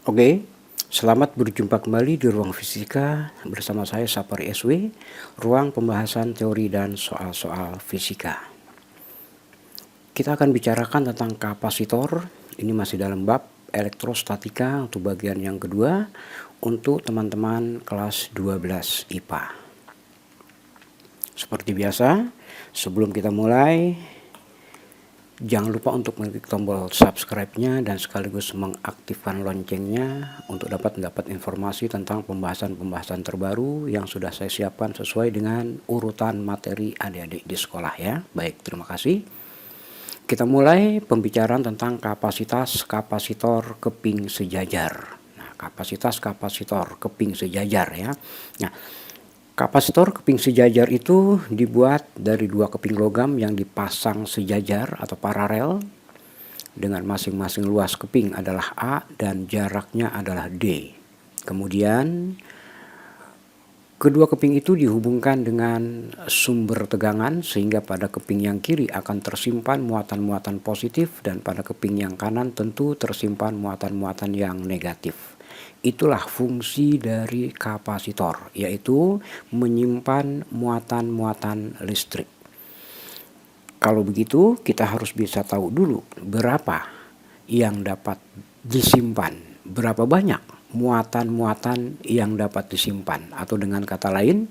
Oke, selamat berjumpa kembali di ruang fisika bersama saya Sapari SW, ruang pembahasan teori dan soal-soal fisika. Kita akan bicarakan tentang kapasitor, ini masih dalam bab elektrostatika untuk bagian yang kedua untuk teman-teman kelas 12 IPA. Seperti biasa, sebelum kita mulai, jangan lupa untuk mengklik tombol subscribe-nya dan sekaligus mengaktifkan loncengnya untuk dapat mendapat informasi tentang pembahasan-pembahasan terbaru yang sudah saya siapkan sesuai dengan urutan materi adik-adik di sekolah ya. Baik, terima kasih. Kita mulai pembicaraan tentang kapasitas kapasitor keping sejajar. Nah, kapasitas kapasitor keping sejajar ya. Nah, kapasitor keping sejajar itu dibuat dari dua keping logam yang dipasang sejajar atau paralel dengan masing-masing luas keping adalah A dan jaraknya adalah D. Kemudian kedua keping itu dihubungkan dengan sumber tegangan sehingga pada keping yang kiri akan tersimpan muatan-muatan positif dan pada keping yang kanan tentu tersimpan muatan-muatan yang negatif. Itulah fungsi dari kapasitor, yaitu menyimpan muatan-muatan listrik. Kalau begitu, kita harus bisa tahu dulu berapa yang dapat disimpan, berapa banyak muatan-muatan yang dapat disimpan, atau dengan kata lain,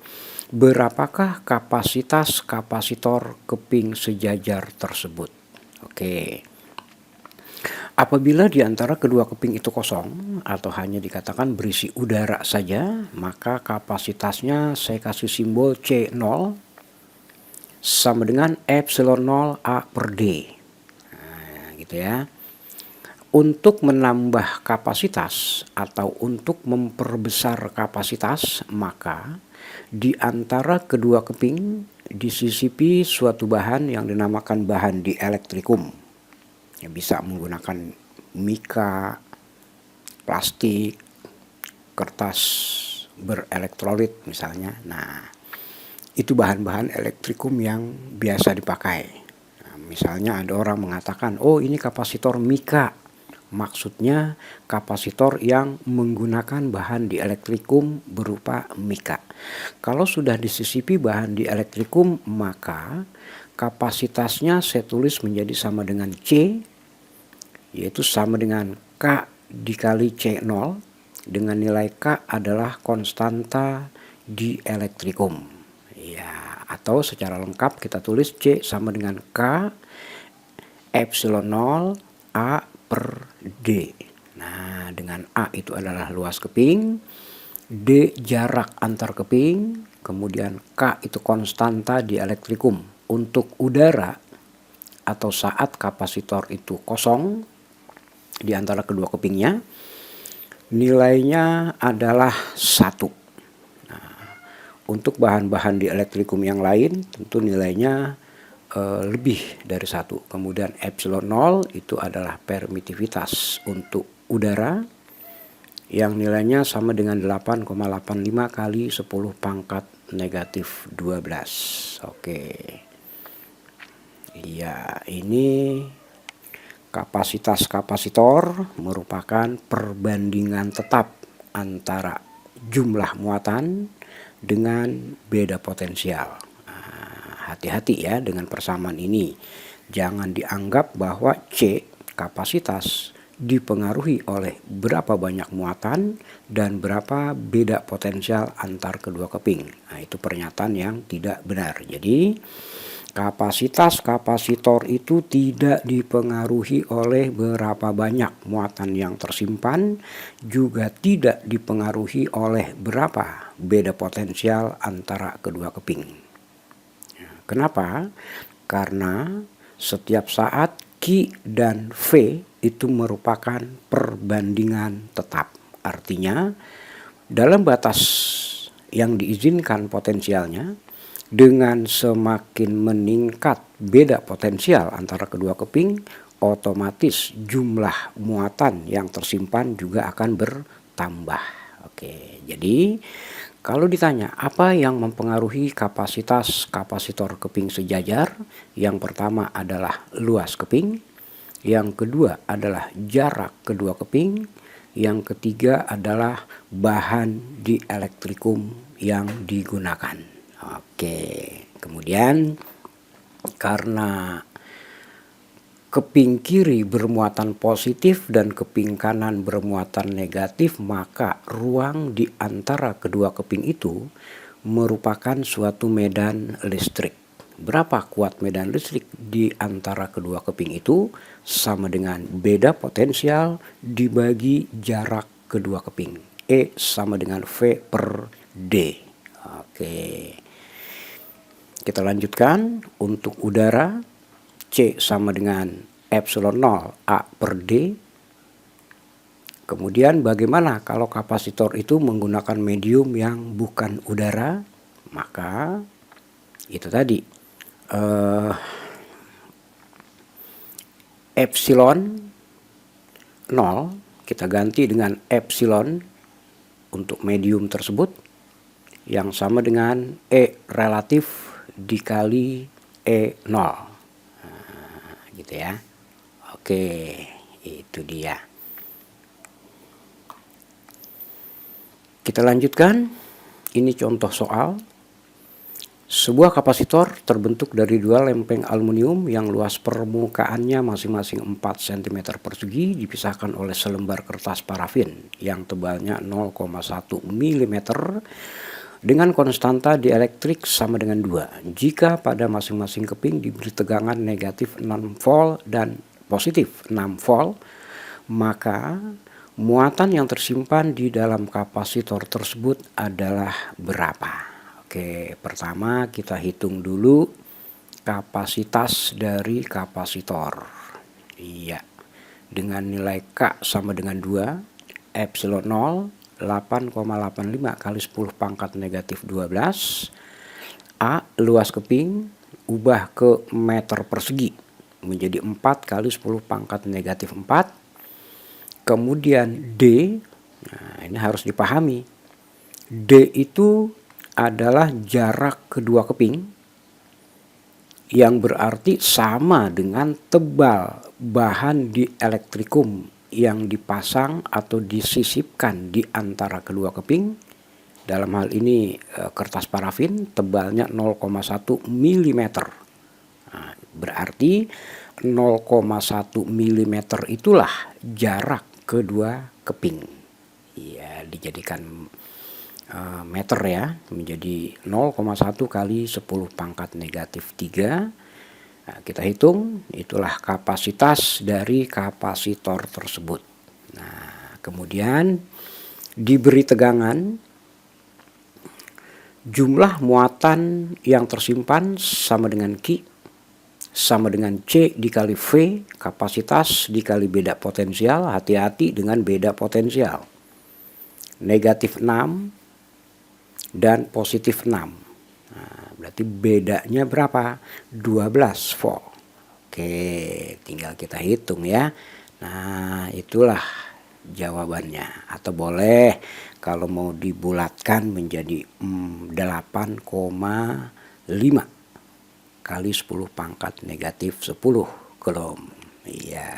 berapakah kapasitas kapasitor keping sejajar tersebut. Oke. Apabila di antara kedua keping itu kosong atau hanya dikatakan berisi udara saja, maka kapasitasnya saya kasih simbol C0 sama dengan epsilon 0 A per D. Nah, gitu ya. Untuk menambah kapasitas atau untuk memperbesar kapasitas, maka di antara kedua keping disisipi suatu bahan yang dinamakan bahan dielektrikum. Ya, bisa menggunakan mika, plastik, kertas berelektrolit misalnya. Nah, itu bahan-bahan elektrikum yang biasa dipakai. Nah, misalnya ada orang mengatakan, oh ini kapasitor mika. Maksudnya kapasitor yang menggunakan bahan dielektrikum berupa mika. Kalau sudah disisipi bahan dielektrikum, maka kapasitasnya saya tulis menjadi sama dengan C, yaitu sama dengan K dikali C0, dengan nilai K adalah konstanta dielektrikum. Ya, atau secara lengkap kita tulis C sama dengan K epsilon 0 A per D. Nah, dengan A itu adalah luas keping, D jarak antar keping, kemudian K itu konstanta dielektrikum. Untuk udara atau saat kapasitor itu kosong di antara kedua kepingnya, nilainya adalah 1. Nah, untuk bahan-bahan dielektrikum yang lain tentu nilainya lebih dari 1. Kemudian epsilon 0 itu adalah permitivitas untuk udara yang nilainya sama dengan 8,85 kali 10 pangkat negatif 12. Oke. Iya, ini kapasitas kapasitor merupakan perbandingan tetap antara jumlah muatan dengan beda potensial. Hati-hati ya dengan persamaan ini. Jangan dianggap bahwa C, kapasitas, dipengaruhi oleh berapa banyak muatan dan berapa beda potensial antar kedua keping. Nah, itu pernyataan yang tidak benar. Jadi kapasitas kapasitor itu tidak dipengaruhi oleh berapa banyak muatan yang tersimpan, juga tidak dipengaruhi oleh berapa beda potensial antara kedua keping. Kenapa? Karena setiap saat Q dan V itu merupakan perbandingan tetap. Artinya dalam batas yang diizinkan potensialnya, dengan semakin meningkat beda potensial antara kedua keping, otomatis jumlah muatan yang tersimpan juga akan bertambah. Oke, jadi kalau ditanya apa yang mempengaruhi kapasitas kapasitor keping sejajar, yang pertama adalah luas keping, yang kedua adalah jarak kedua keping, Yang ketiga adalah bahan dielektrikum yang digunakan. Oke, kemudian karena keping kiri bermuatan positif dan keping kanan bermuatan negatif, maka ruang di antara kedua keping itu merupakan suatu medan listrik. Berapa kuat medan listrik di antara kedua keping itu? Sama dengan beda potensial dibagi jarak kedua keping. E sama dengan V per D. Oke. Kita lanjutkan. Untuk udara, C sama dengan epsilon 0 A per D. Kemudian bagaimana kalau kapasitor itu menggunakan medium yang bukan udara? Maka itu tadi epsilon 0 kita ganti dengan epsilon untuk medium tersebut yang sama dengan E relatif dikali E0. Nah, gitu ya. Oke, itu dia. Kita lanjutkan. Ini contoh soal. Sebuah kapasitor terbentuk dari dua lempeng aluminium yang luas permukaannya masing-masing 4 cm persegi dipisahkan oleh selembar kertas parafin yang tebalnya 0,1 mm dengan konstanta dielektrik sama dengan 2. Jika pada masing-masing keping diberi tegangan negatif 6 volt dan positif 6 volt, maka muatan yang tersimpan di dalam kapasitor tersebut adalah berapa? Oke, pertama kita hitung dulu kapasitas dari kapasitor. Iya, dengan nilai K sama dengan 2, epsilon 0, 8,85 kali 10 pangkat negatif 12. A, luas keping, ubah ke meter persegi, menjadi 4 kali 10 pangkat negatif 4. Kemudian D, nah ini harus dipahami. D itu adalah jarak kedua keping yang berarti sama dengan tebal bahan dielektrikum yang dipasang atau disisipkan di antara kedua keping. Dalam hal ini kertas parafin tebalnya 0,1 mm. Nah, berarti 0,1 mm itulah jarak kedua keping. Ya, dijadikan meter ya, menjadi 0,1 kali 10 pangkat negatif 3. Nah, kita hitung, itulah kapasitas dari kapasitor tersebut. Nah, kemudian diberi tegangan, jumlah muatan yang tersimpan sama dengan Q, sama dengan C dikali V, kapasitas dikali beda potensial. Hati-hati dengan beda potensial. Negatif 6 dan positif 6. Nah, berarti bedanya berapa? 12 volt. Oke, tinggal kita hitung ya. Nah, itulah jawabannya. Atau boleh kalau mau dibulatkan menjadi 8,5 kali 10 pangkat negatif 10 coulomb. Iya,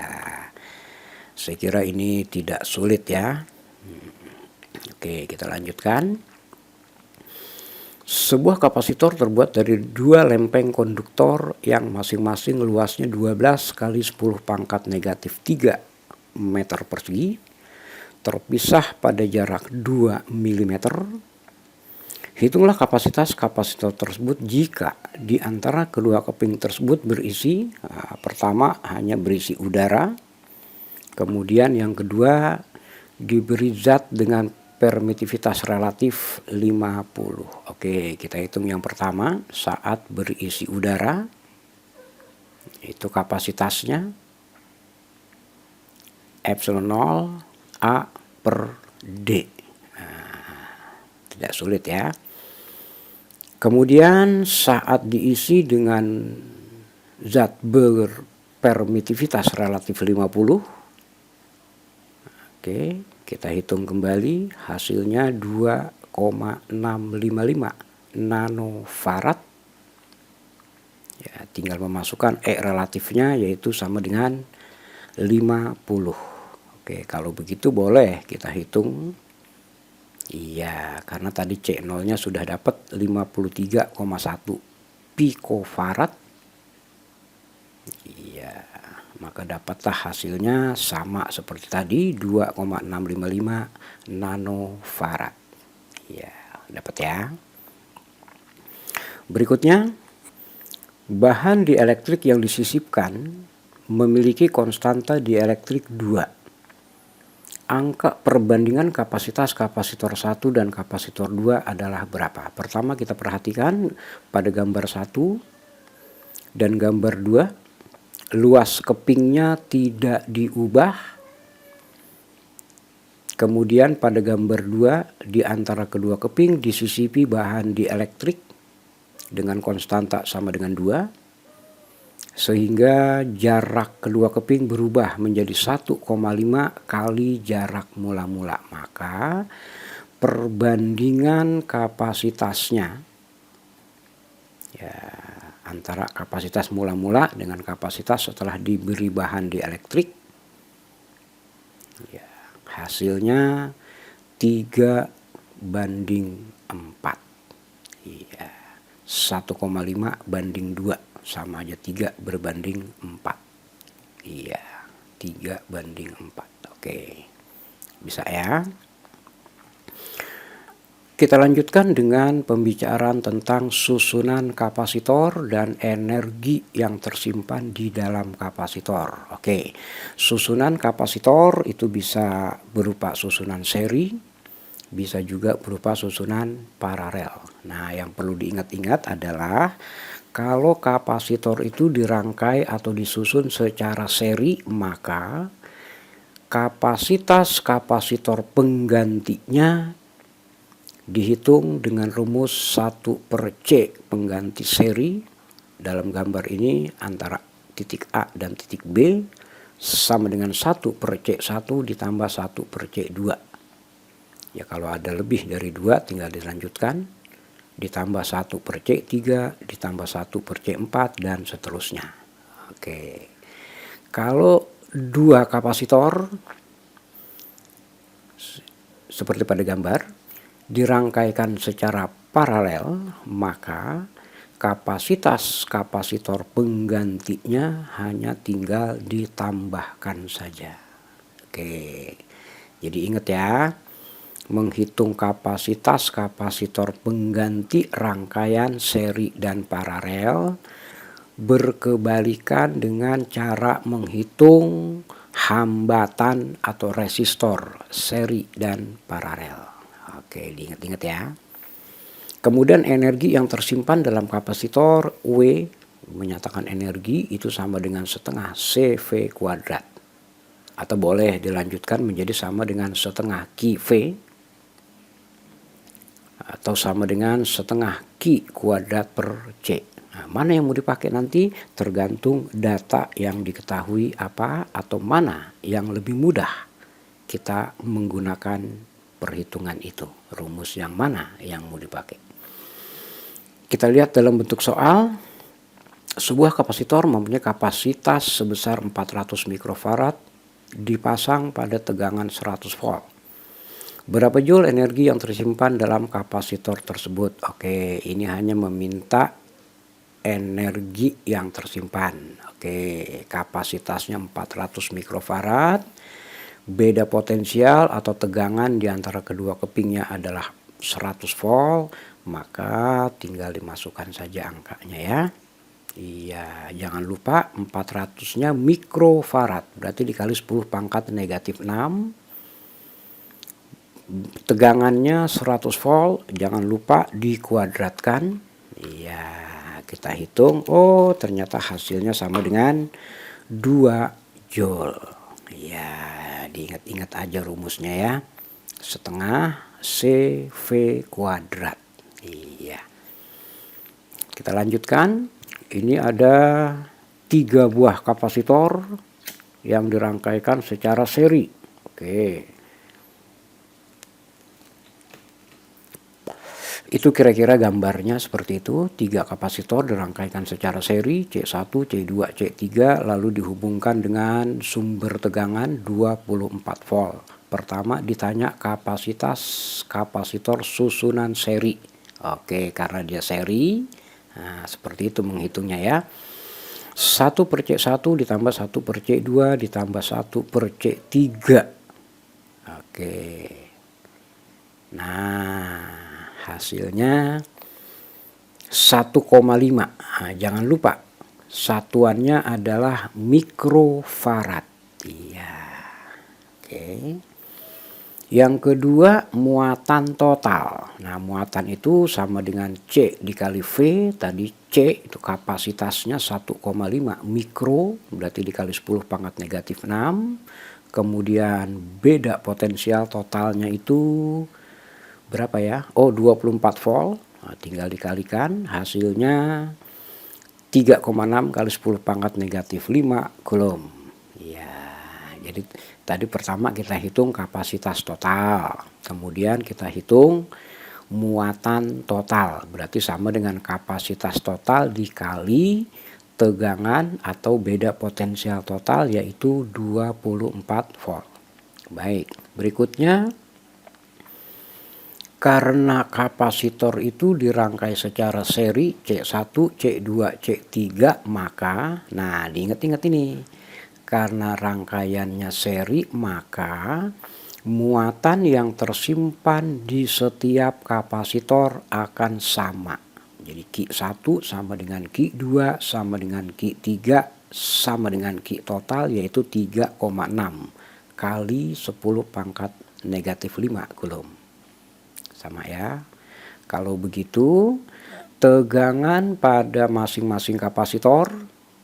saya kira ini tidak sulit ya. Oke, kita lanjutkan. Sebuah kapasitor terbuat dari dua lempeng konduktor yang masing-masing luasnya 12 kali 10 pangkat negatif 3 meter persegi, terpisah pada jarak 2 mm. Hitunglah kapasitas kapasitor tersebut jika di antara kedua keping tersebut berisi, pertama hanya berisi udara, kemudian yang kedua diberi zat dengan permitivitas relatif 50. Oke, kita hitung yang pertama saat berisi udara. Itu kapasitasnya epsilon 0 A per D. Nah, tidak sulit ya. Kemudian saat diisi dengan zat berpermitivitas relatif 50. Oke, kita hitung kembali, hasilnya 2,655 nanofarad. Ya, tinggal memasukkan E relatifnya yaitu sama dengan 50. Oke, kalau begitu boleh kita hitung. Iya, karena tadi C0-nya sudah dapat 53,1 pikofarad. Iya, maka dapatlah hasilnya sama seperti tadi, 2,655 nanofarad. Iya, dapat ya. Berikutnya, bahan dielektrik yang disisipkan memiliki konstanta dielektrik 2. Angka perbandingan kapasitas kapasitor 1 dan kapasitor 2 adalah berapa? Pertama kita perhatikan pada gambar 1 dan gambar 2, luas kepingnya tidak diubah. Kemudian pada gambar 2, di antara kedua keping disisipi bahan dielektrik dengan konstanta sama dengan 2. Sehingga jarak kedua keping berubah menjadi 1,5 kali jarak mula-mula. Maka perbandingan kapasitasnya ya, antara kapasitas mula-mula dengan kapasitas setelah diberi bahan dielektrik, ya, hasilnya 3:4. Iya, 1,5 banding 2 sama aja 3/4. Iya, 3/4. Oke, bisa ya. Kita lanjutkan dengan pembicaraan tentang susunan kapasitor dan energi yang tersimpan di dalam kapasitor. Oke, susunan kapasitor itu bisa berupa susunan seri, bisa juga berupa susunan paralel. Nah, yang perlu diingat-ingat adalah kalau kapasitor itu dirangkai atau disusun secara seri, maka kapasitas kapasitor penggantinya dihitung dengan rumus 1/C pengganti seri. Dalam gambar ini antara titik A dan titik B sama dengan 1/C1 ditambah 1/C2. Ya, kalau ada lebih dari 2 tinggal dilanjutkan, ditambah 1/C3 ditambah 1/C4 dan seterusnya. Oke, kalau dua kapasitor seperti pada gambar dirangkaikan secara paralel, maka kapasitas kapasitor penggantinya hanya tinggal ditambahkan saja. Oke, jadi ingat ya, menghitung kapasitas kapasitor pengganti rangkaian seri dan paralel berkebalikan dengan cara menghitung hambatan atau resistor seri dan paralel. Oke, diingat-ingat ya. Kemudian energi yang tersimpan dalam kapasitor W menyatakan energi itu sama dengan setengah CV kuadrat. Atau boleh dilanjutkan menjadi sama dengan setengah QV. Atau sama dengan setengah Q kuadrat per C. Nah, mana yang mau dipakai nanti tergantung data yang diketahui apa atau mana yang lebih mudah kita menggunakan perhitungan itu, rumus yang mana yang mau dipakai. Kita lihat dalam bentuk soal, sebuah kapasitor mempunyai kapasitas sebesar 400 mikrofarad dipasang pada tegangan 100 volt. Berapa joule energi yang tersimpan dalam kapasitor tersebut? Oke, ini hanya meminta energi yang tersimpan. Oke, kapasitasnya 400 mikrofarad. Beda potensial atau tegangan di antara kedua kepingnya adalah 100 volt, maka tinggal dimasukkan saja angkanya ya. Iya, jangan lupa 400-nya mikrofarad, berarti dikali 10 pangkat negatif 6. Tegangannya 100 volt, jangan lupa dikuadratkan. Iya, kita hitung, oh ternyata hasilnya sama dengan 2 joule. Iya, diingat-ingat aja rumusnya ya, setengah CV kuadrat. Iya, kita lanjutkan. Ini ada 3 buah kapasitor yang dirangkaikan secara seri. Oke, Itu kira-kira gambarnya seperti itu. 3 kapasitor dirangkaikan secara seri C1, C2, C3 lalu dihubungkan dengan sumber tegangan 24 volt. Pertama ditanya kapasitas kapasitor susunan seri. Oke, karena dia seri, nah seperti itu menghitungnya ya. 1 per C1 ditambah 1 per C2 ditambah 1 per C3. Oke. Nah, hasilnya 1,5. Nah, jangan lupa satuannya adalah mikrofarad. Iya. Oke. Yang kedua, muatan total. Nah, muatan itu sama dengan C dikali V. Tadi C itu kapasitasnya 1,5 mikro, berarti dikali 10 pangkat negatif 6. Kemudian beda potensial totalnya itu berapa ya? Oh, 24 volt. Nah, tinggal dikalikan, hasilnya 3,6 kali 10 pangkat negatif 5 coulomb. Ya, jadi tadi pertama kita hitung kapasitas total, kemudian kita hitung muatan total, berarti sama dengan kapasitas total dikali tegangan atau beda potensial total, yaitu 24 volt. Baik, berikutnya karena kapasitor itu dirangkai secara seri C1, C2, C3, maka, nah diingat-ingat ini, karena rangkaiannya seri maka muatan yang tersimpan di setiap kapasitor akan sama. Jadi Q1 sama dengan Q2 sama dengan Q3 sama dengan Q total, yaitu 3,6 kali 10 pangkat negatif 5 coulomb. Sama ya. Kalau begitu, tegangan pada masing-masing kapasitor,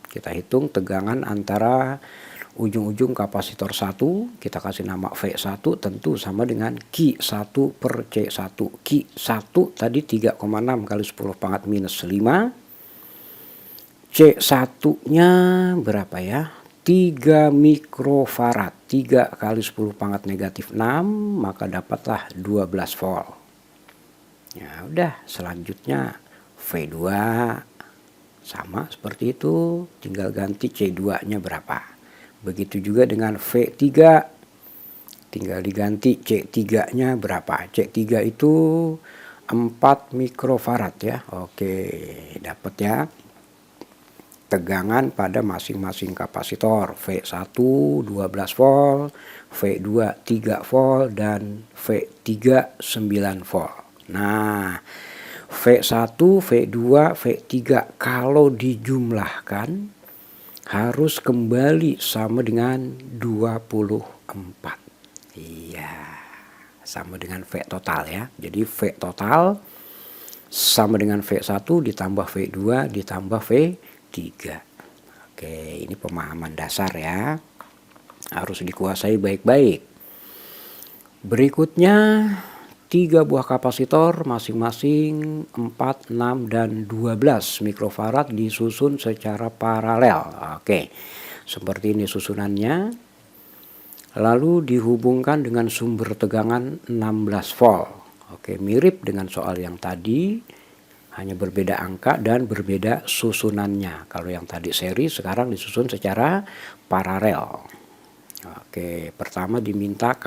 kita hitung tegangan antara ujung-ujung kapasitor 1, kita kasih nama V1, tentu sama dengan Q1 per C1. Q1 tadi 3,6 kali 10 pangkat minus 5. C1-nya berapa ya? 3 mikrofarad. 3 kali 10 pangkat negatif 6, maka dapatlah 12 volt. Ya udah, selanjutnya V2 sama seperti itu, tinggal ganti C2-nya berapa. Begitu juga dengan V3, tinggal diganti C3-nya berapa. C3 itu 4 mikrofarad ya. Oke, dapat ya. Tegangan pada masing-masing kapasitor. V1 12 volt, V2 3 volt, dan V3 9 volt. Nah, V1, V2, V3 kalau dijumlahkan harus kembali sama dengan 24. Iya, sama dengan V total ya. Jadi V total sama dengan V1 ditambah V2 ditambah V3. Oke, ini pemahaman dasar ya. Harus dikuasai baik-baik. Berikutnya 3 buah kapasitor masing-masing 4, 6, dan 12 mikrofarad disusun secara paralel. Oke, seperti ini susunannya. Lalu dihubungkan dengan sumber tegangan 16 volt. Oke, mirip dengan soal yang tadi, hanya berbeda angka dan berbeda susunannya. Kalau yang tadi seri, sekarang disusun secara paralel. Oke, pertama diminta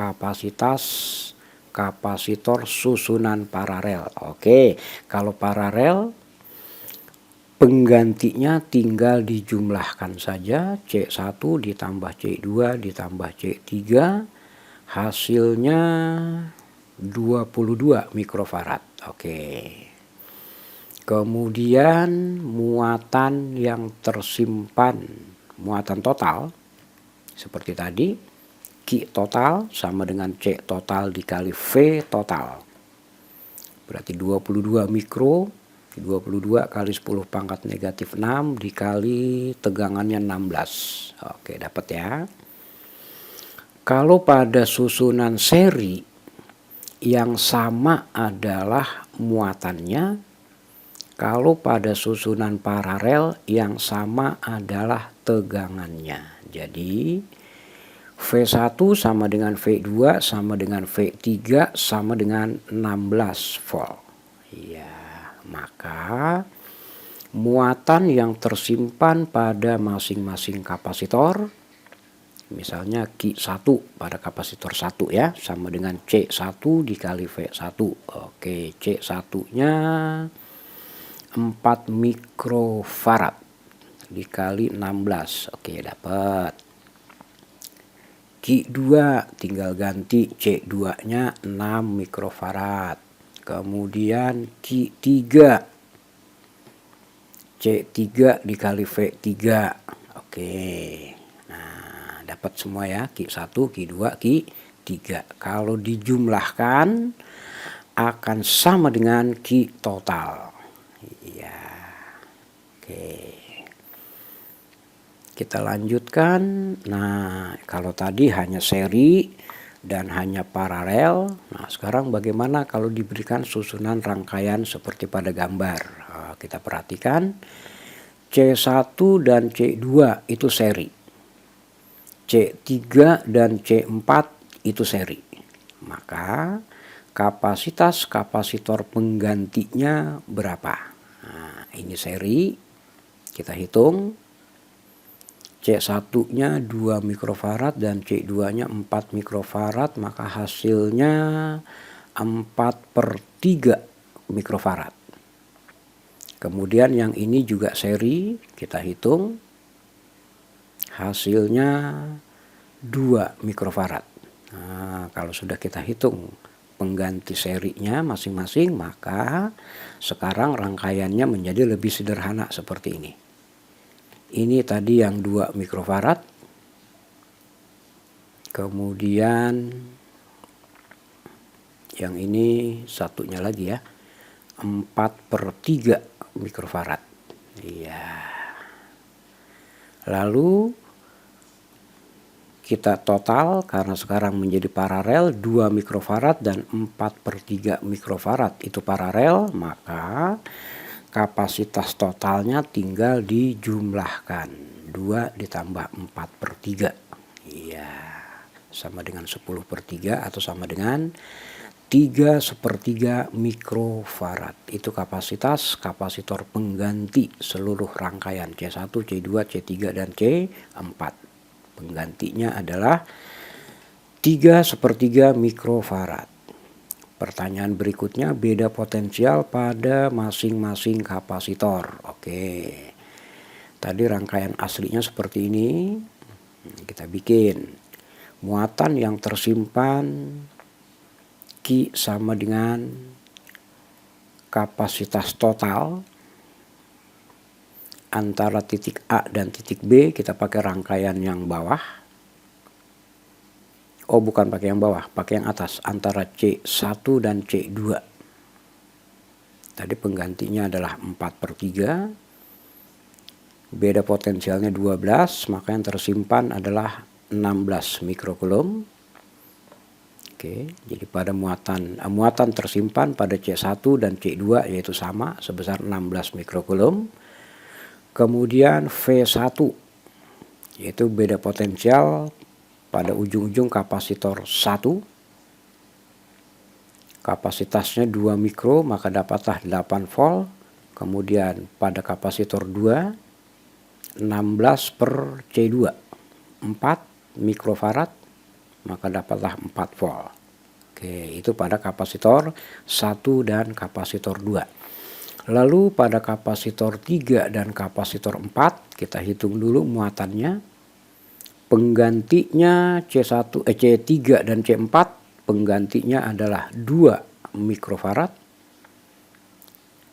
kapasitor susunan paralel. Oke, kalau paralel penggantinya tinggal dijumlahkan saja. C1 ditambah C2 ditambah C3, hasilnya 22 mikrofarad. Oke. Kemudian muatan yang tersimpan, muatan total seperti tadi, Q total sama dengan C total dikali V total. Berarti 22 mikro, 22 kali 10 pangkat negatif 6 dikali tegangannya 16. Oke, dapat ya. Kalau pada susunan seri yang sama adalah muatannya, kalau pada susunan paralel yang sama adalah tegangannya. Jadi V1 sama dengan V2 sama dengan V3 sama dengan 16 volt. Iya, maka muatan yang tersimpan pada masing-masing kapasitor, misalnya Q1 pada kapasitor 1 ya, sama dengan C1 dikali V1. Oke, C1-nya 4 mikrofarad dikali 16. Oke, dapat. Q2 tinggal ganti C2-nya 6 mikrofarad. Kemudian Q3 C3 dikali V3. Oke. Nah, dapat semua ya, Q1, Q2, Q3. Kalau dijumlahkan akan sama dengan Q total. Iya. Oke. Kita lanjutkan. Nah, kalau tadi hanya seri dan hanya paralel. Nah, sekarang bagaimana kalau diberikan susunan rangkaian seperti pada gambar? Nah, kita perhatikan C1 dan C2 itu seri. C3 dan C4 itu seri. Maka kapasitas kapasitor penggantinya berapa? Nah, ini seri. Kita hitung. C1-nya 2 mikrofarad dan C2-nya 4 mikrofarad, maka hasilnya 4/3 mikrofarad. Kemudian yang ini juga seri, kita hitung. Hasilnya 2 mikrofarad. Nah, kalau sudah kita hitung pengganti serinya masing-masing, maka sekarang rangkaiannya menjadi lebih sederhana seperti ini. Ini tadi yang 2 mikrofarad. Kemudian yang ini satunya lagi ya, 4/3 mikrofarad. Iya. Lalu kita total karena sekarang menjadi paralel 2 mikrofarad dan 4/3 mikrofarad itu paralel, maka kapasitas totalnya tinggal dijumlahkan. 2 ditambah 4/3. Iya, sama dengan 10/3 atau sama dengan 3/3 mikrofarad. Itu kapasitas kapasitor pengganti seluruh rangkaian C1, C2, C3, dan C4. Penggantinya adalah 3/3 mikrofarad. Pertanyaan berikutnya, beda potensial pada masing-masing kapasitor. Oke. Tadi rangkaian aslinya seperti ini. Kita bikin. Muatan yang tersimpan Q sama dengan kapasitas total antara titik A dan titik B. Kita pakai rangkaian yang bawah. Oh, bukan pakai yang bawah, pakai yang atas, antara C1 dan C2. Tadi penggantinya adalah 4/3. Beda potensialnya 12, maka yang tersimpan adalah 16 mikrokulom. Oke, jadi pada muatan tersimpan pada C1 dan C2 yaitu sama, sebesar 16 mikrokulom. Kemudian V1, yaitu beda potensial pada ujung-ujung kapasitor 1, kapasitasnya 2 mikro, maka dapatlah 8 volt. Kemudian pada kapasitor 2, 16/C2, 4 mikrofarad, maka dapatlah 4 volt. Oke, itu pada kapasitor 1 dan kapasitor 2. Lalu pada kapasitor 3 dan kapasitor 4, kita hitung dulu muatannya. Penggantinya C3 dan C4, penggantinya adalah 2 mikrofarad.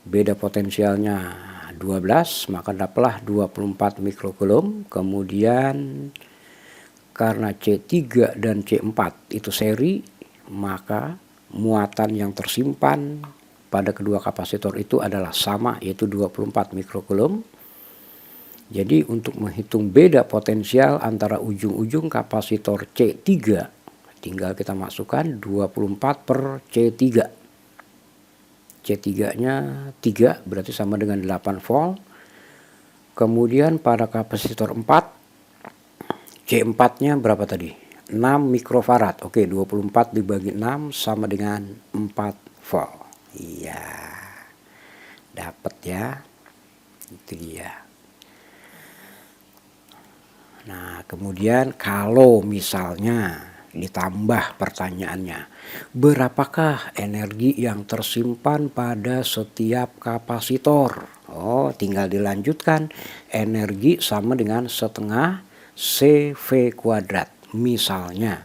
Beda potensialnya 12, maka dapatlah 24 mikrokulom. Kemudian karena C3 dan C4 itu seri, maka muatan yang tersimpan pada kedua kapasitor itu adalah sama, yaitu 24 mikrokulom. Jadi untuk menghitung beda potensial antara ujung-ujung kapasitor C3, tinggal kita masukkan 24/C3. C3-nya 3, berarti sama dengan 8 volt. Kemudian pada kapasitor 4, C4-nya berapa tadi? 6 mikrofarad. Oke, 24 dibagi 6 sama dengan 4 volt. Iya. dapat ya, itu dia. Nah kemudian kalau misalnya ditambah pertanyaannya, berapakah energi yang tersimpan pada setiap kapasitor? Oh, tinggal dilanjutkan, energi sama dengan setengah CV kuadrat. Misalnya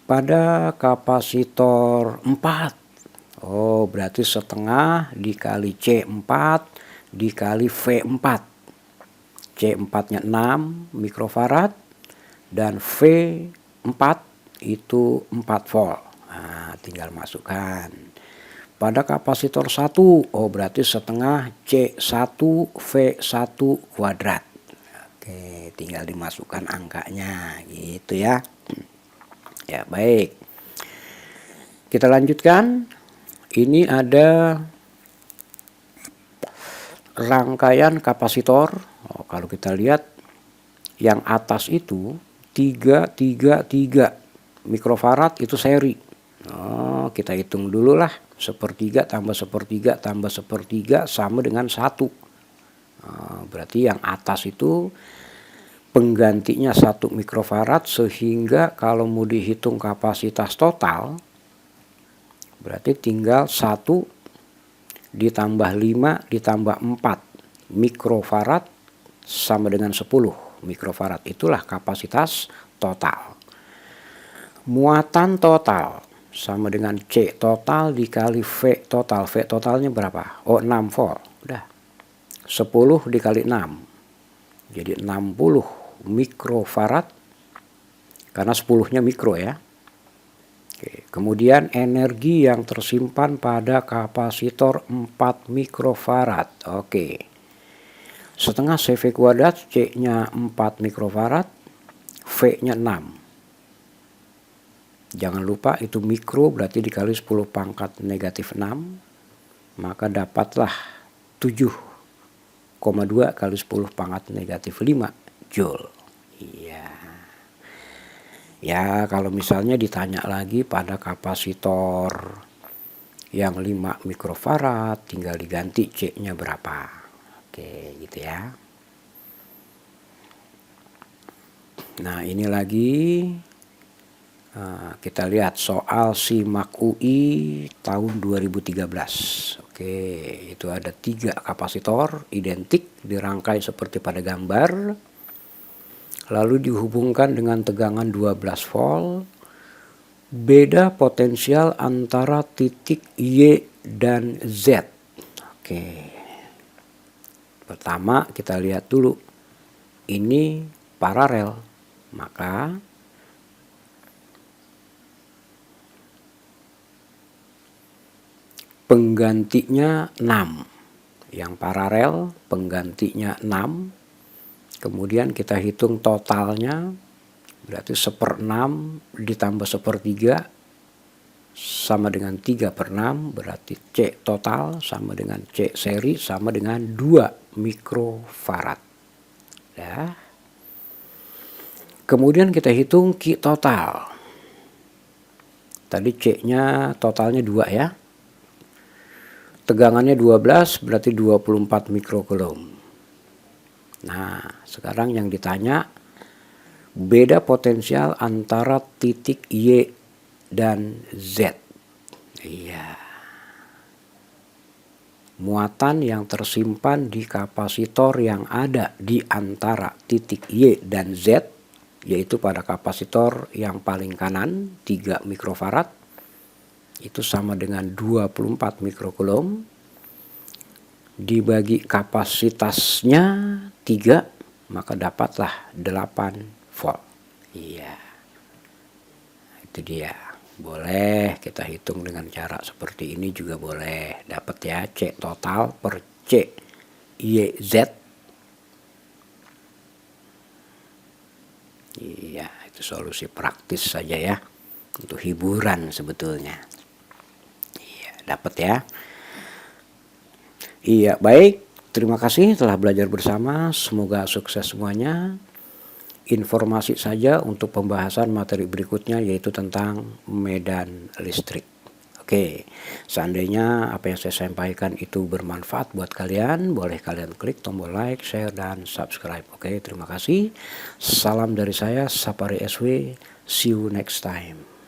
pada kapasitor 4, oh berarti setengah dikali C4 dikali V4. C4-nya 6 mikrofarad dan V4 itu 4 volt. Nah, tinggal masukkan. Pada kapasitor 1, oh berarti setengah C1 V1 kuadrat. Oke, tinggal dimasukkan angkanya gitu ya. Ya, baik. Kita lanjutkan. Ini ada rangkaian kapasitor. Oh, kalau kita lihat yang atas itu 333 mikrofarad itu seri. Oh, kita hitung dulu lah. Sepertiga tambah sepertiga tambah sepertiga sama dengan 1. Oh, berarti yang atas itu penggantinya 1 mikrofarad, sehingga kalau mau dihitung kapasitas total berarti tinggal 1 ditambah 5 ditambah 4 mikrofarad sama dengan 10 mikrofarad. Itulah kapasitas total. Muatan total sama dengan C total dikali V total. V totalnya berapa? Oh 6 volt. Udah. 10 dikali 6. Jadi 60 mikrofarad. Karena 10-nya mikro ya. Oke. Kemudian energi yang tersimpan pada kapasitor 4 mikrofarad. Oke. Setengah CV kuadrat, C-nya 4 mikrofarad, V-nya 6. Jangan lupa itu mikro berarti dikali 10 pangkat negatif 6. Maka dapatlah 7,2 kali 10 pangkat negatif 5 Joule. Iya. Ya kalau misalnya ditanya lagi pada kapasitor yang 5 mikrofarad tinggal diganti C-nya berapa. Oke gitu ya. Nah ini lagi kita lihat soal SIMAK UI tahun 2013. Oke, itu ada 3 kapasitor identik dirangkai seperti pada gambar. Lalu dihubungkan dengan tegangan 12 volt. Beda potensial antara titik Y dan Z. Oke. Pertama kita lihat dulu. Ini paralel. Maka penggantinya 6. Yang paralel penggantinya 6. Kemudian kita hitung totalnya. Berarti 1/6 ditambah 1/3 sama dengan 3/6. Berarti C total sama dengan C seri sama dengan 2 mikrofarad. Ya. Kemudian kita hitung Q total. Tadi C-nya totalnya 2 ya. Tegangannya 12 berarti 24 mikrocoulomb. Nah, sekarang yang ditanya beda potensial antara titik Y dan Z. Iya. Muatan yang tersimpan di kapasitor yang ada di antara titik Y dan Z, yaitu pada kapasitor yang paling kanan 3 mikrofarad, itu sama dengan 24 mikrocoulomb. Dibagi kapasitasnya 3, maka dapatlah 8 volt. Iya. Itu dia. Boleh kita hitung dengan cara seperti ini juga boleh. Dapat ya C total per C YZ. Iya, itu solusi praktis saja ya. Untuk hiburan sebetulnya. Iya, dapat ya. Iya, baik. Terima kasih telah belajar bersama. Semoga sukses semuanya. Informasi saja untuk pembahasan materi berikutnya yaitu tentang medan listrik. Oke, seandainya apa yang saya sampaikan itu bermanfaat buat kalian, boleh kalian klik tombol like, share, dan subscribe. Oke, terima kasih. Salam dari saya, Sapari SW. See you next time.